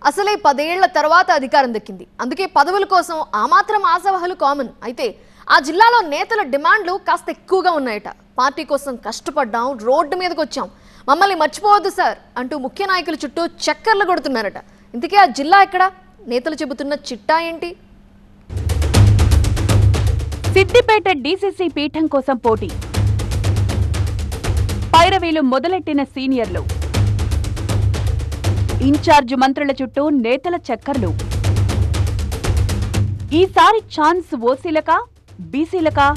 అసలే 10 ఏళ్ల తర్వాత అధికారం దక్కింది. అందుకే పదవుల కోసం ఆ మాత్రం ఆశావహులు కామన్. అయితే ఆ జిల్లాలో నేతల డిమాండ్లు కాస్త ఎక్కువగా ఉన్నాయట. పార్టీ కోసం కష్టపడ్డాం, రోడ్డు మీదకి వచ్చాం, మమ్మల్ని మర్చిపోవద్దు సార్ అంటూ ముఖ్య నాయకుల చుట్టూ చక్కర్లు కొడుతున్నారట. ఇంతకీ ఆ జిల్లా ఎక్కడ? నేతలు చెబుతున్న చిట్టా ఏంటి? సిద్దిపేట డీసీసీ పీఠం కోసం పోటీ, పైరవీలు మొదలెట్టిన సీనియర్లు, ఇన్ఛార్జ్ మంత్రుల చుట్టూ నేతల చక్కర్లు. ఈసారి ఛాన్స్ ఓసీలకా బీసీలకా?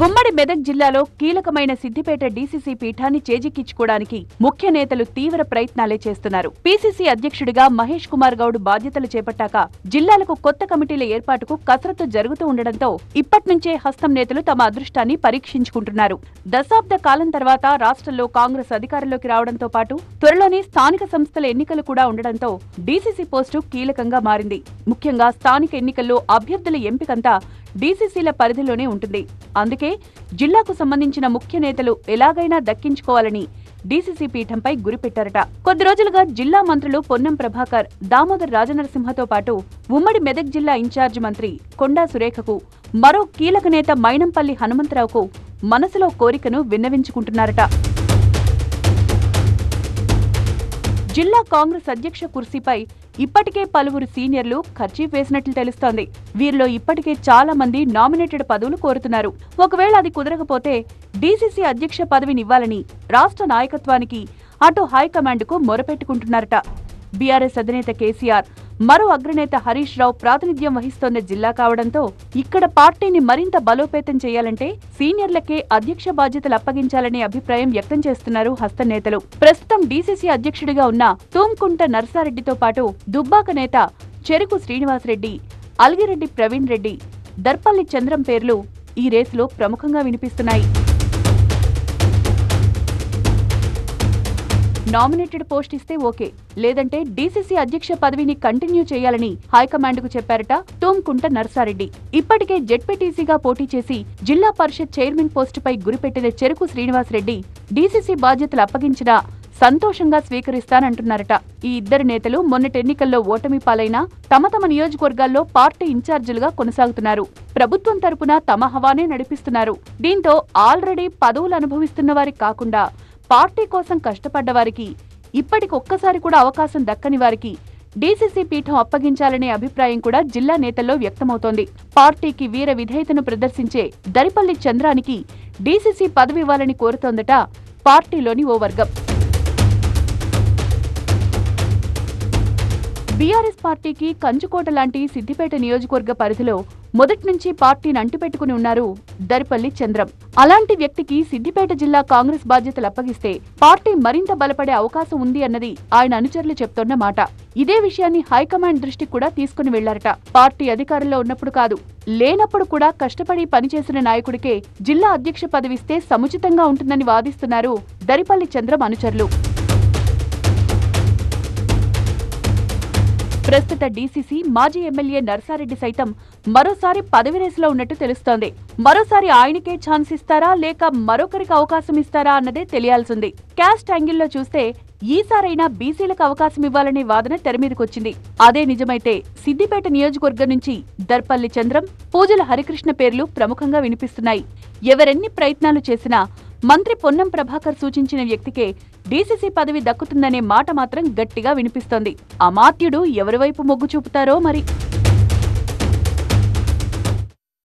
ఉమ్మడి మెదక్ జిల్లాలో కీలకమైన సిద్దిపేట డీసీసీ పీఠాన్ని చేజిక్కించుకోవడానికి ముఖ్య నేతలు తీవ్ర ప్రయత్నాలే చేస్తున్నారు. పీసీసీ అధ్యక్షుడిగా మహేష్ కుమార్ గౌడ్ బాధ్యతలు చేపట్టాక జిల్లాలకు కొత్త కమిటీల ఏర్పాటుకు కసరత్తు జరుగుతూ ఉండడంతో ఇప్పట్నుంచే హస్తం నేతలు తమ అదృష్టాన్ని పరీక్షించుకుంటున్నారు. దశాబ్ద కాలం తర్వాత రాష్ట్రంలో కాంగ్రెస్ అధికారంలోకి రావడంతో పాటు త్వరలోనే స్థానిక సంస్థల ఎన్నికలు కూడా ఉండడంతో డీసీసీ పోస్టు కీలకంగా మారింది. ముఖ్యంగా స్థానిక ఎన్నికల్లో అభ్యర్థుల ఎంపికంతా డీసీసీల పరిధిలోనే ఉంటుంది. అందుకే జిల్లాకు సంబంధించిన ముఖ్య నేతలు ఎలాగైనా దక్కించుకోవాలని డీసీసీ పీఠంపై గురిపెట్టారట. కొద్ది రోజులుగా జిల్లా మంత్రులు పొన్నం ప్రభాకర్, దామోదర్ రాజనరసింహతో పాటు ఉమ్మడి మెదక్ జిల్లా ఇన్ఛార్జ్ మంత్రి కొండా సురేఖకు, మరో కీలక నేత మైనంపల్లి హనుమంతరావుకు మనసులో కోరికను విన్నవించుకుంటున్నారట. జిల్లా కాంగ్రెస్ అధ్యక్ష కుర్సీపై ఇప్పటికే పలువురు సీనియర్లు ఖర్చీఫ్ వేసినట్లు తెలుస్తోంది. వీరిలో ఇప్పటికే చాలా మంది నామినేటెడ్ పదవులు కోరుతున్నారు. ఒకవేళ అది కుదరకపోతే డీసీసీ అధ్యక్ష పదవినివ్వాలని రాష్ట్ర నాయకత్వానికి, అటు హైకమాండ్కు మొరపెట్టుకుంటున్నారట. బీఆర్ఎస్ అధినేత కేసీఆర్, మరో అగ్రనేత హరీష్ రావు ప్రాతినిధ్యం వహిస్తోన్న జిల్లా కావడంతో ఇక్కడ పార్టీని మరింత బలోపేతం చేయాలంటే సీనియర్లకే అధ్యక్ష బాధ్యతలు అప్పగించాలనే అభిప్రాయం వ్యక్తం చేస్తున్నారు హస్త నేతలు. ప్రస్తుతం డీసీసీ అధ్యక్షుడిగా ఉన్న తూంకుంట నర్సారెడ్డితో పాటు దుబ్బాక నేత చెరుకు శ్రీనివాసరెడ్డి, అల్గిరెడ్డి ప్రవీణ్ రెడ్డి, దర్పల్లి చంద్రం పేర్లు ఈ రేసులో ప్రముఖంగా వినిపిస్తున్నాయి. నామినేటెడ్ పోస్ట్ ఇస్తే ఓకే, లేదంటే డీసీసీ అధ్యక్ష పదవిని కంటిన్యూ చేయాలని హైకమాండ్కు చెప్పారట తూంకుంట నర్సారెడ్డి. ఇప్పటికే జెడ్పీటీసీగా పోటీ చేసి జిల్లా పరిషత్ చైర్మన్ పోస్టుపై గురిపెట్టిన చెరుకు శ్రీనివాసరెడ్డి డీసీసీ బాధ్యతలు అప్పగించినా సంతోషంగా స్వీకరిస్తానంటున్నారట. ఈ ఇద్దరు నేతలు మొన్నటి ఎన్నికల్లో ఓటమి పాలైనా తమ తమ నియోజకవర్గాల్లో పార్టీ ఇన్ఛార్జీలుగా కొనసాగుతున్నారు. ప్రభుత్వం తరపున తమ హవానే నడిపిస్తున్నారు. దీంతో ఆల్రెడీ పదవులు అనుభవిస్తున్న వారికి కాకుండా పార్టీ కోసం కష్టపడ్డవారికి, ఇప్పటికొక్కసారి కూడా అవకాశం దక్కని వారికి డీసీసీ పీఠం అప్పగించాలనే అభిప్రాయం కూడా జిల్లా నేతల్లో వ్యక్తమవుతోంది. పార్టీకి వీర విధేయతను ప్రదర్శించే దరిపల్లి చంద్రానికి డీసీసీ పదవి ఇవ్వాలని కోరుతోందట పార్టీలోని ఓ వర్గం. బీఆర్ఎస్ పార్టీకి కంచుకోట లాంటి సిద్దిపేట నియోజకవర్గ పరిధిలో మొదట్నుంచి పార్టీని అంటిపెట్టుకుని ఉన్నారు దరిపల్లి చంద్రం. అలాంటి వ్యక్తికి సిద్దిపేట జిల్లా కాంగ్రెస్ బాధ్యతలు అప్పగిస్తే పార్టీ మరింత బలపడే అవకాశం ఉంది అన్నది ఆయన అనుచరులు చెప్తోన్న మాట. ఇదే విషయాన్ని హైకమాండ్ దృష్టికి కూడా తీసుకుని వెళ్లారట. పార్టీ అధికారంలో ఉన్నప్పుడు కాదు, లేనప్పుడు కూడా కష్టపడి పనిచేసిన నాయకుడికే జిల్లా అధ్యక్ష పదవిస్తే సముచితంగా ఉంటుందని వాదిస్తున్నారు దరిపల్లి చంద్రం అనుచరులు. ప్రస్తుత డీసీసీ మాజీ ఎమ్మెల్యే నర్సారెడ్డి సైతం మరోసారి పదవి రేసులో ఉన్నట్టు తెలుస్తోంది. మరోసారి ఆయనకే ఛాన్స్ ఇస్తారా లేక మరొకరికి అవకాశం ఇస్తారా అన్నదే తెలియాల్సింది. క్యాస్ట్ యాంగిల్లో చూస్తే ఈసారైనా బీసీలకు అవకాశం ఇవ్వాలనే వాదన తెరమీదకొచ్చింది. అదే నిజమైతే సిద్దిపేట నియోజకవర్గం నుంచి దర్పల్లి చంద్రం, పూజల హరికృష్ణ పేర్లు ప్రముఖంగా వినిపిస్తున్నాయి. ఎవరెన్ని ప్రయత్నాలు చేసినా మంత్రి పొన్నం ప్రభాకర్ సూచించిన వ్యక్తికే డీసీసీ పదవి దక్కుతుందనే మాట మాత్రం గట్టిగా వినిపిస్తోంది. అమాత్యుడు ఎవరివైపు మొగ్గు చూపుతారో మరి.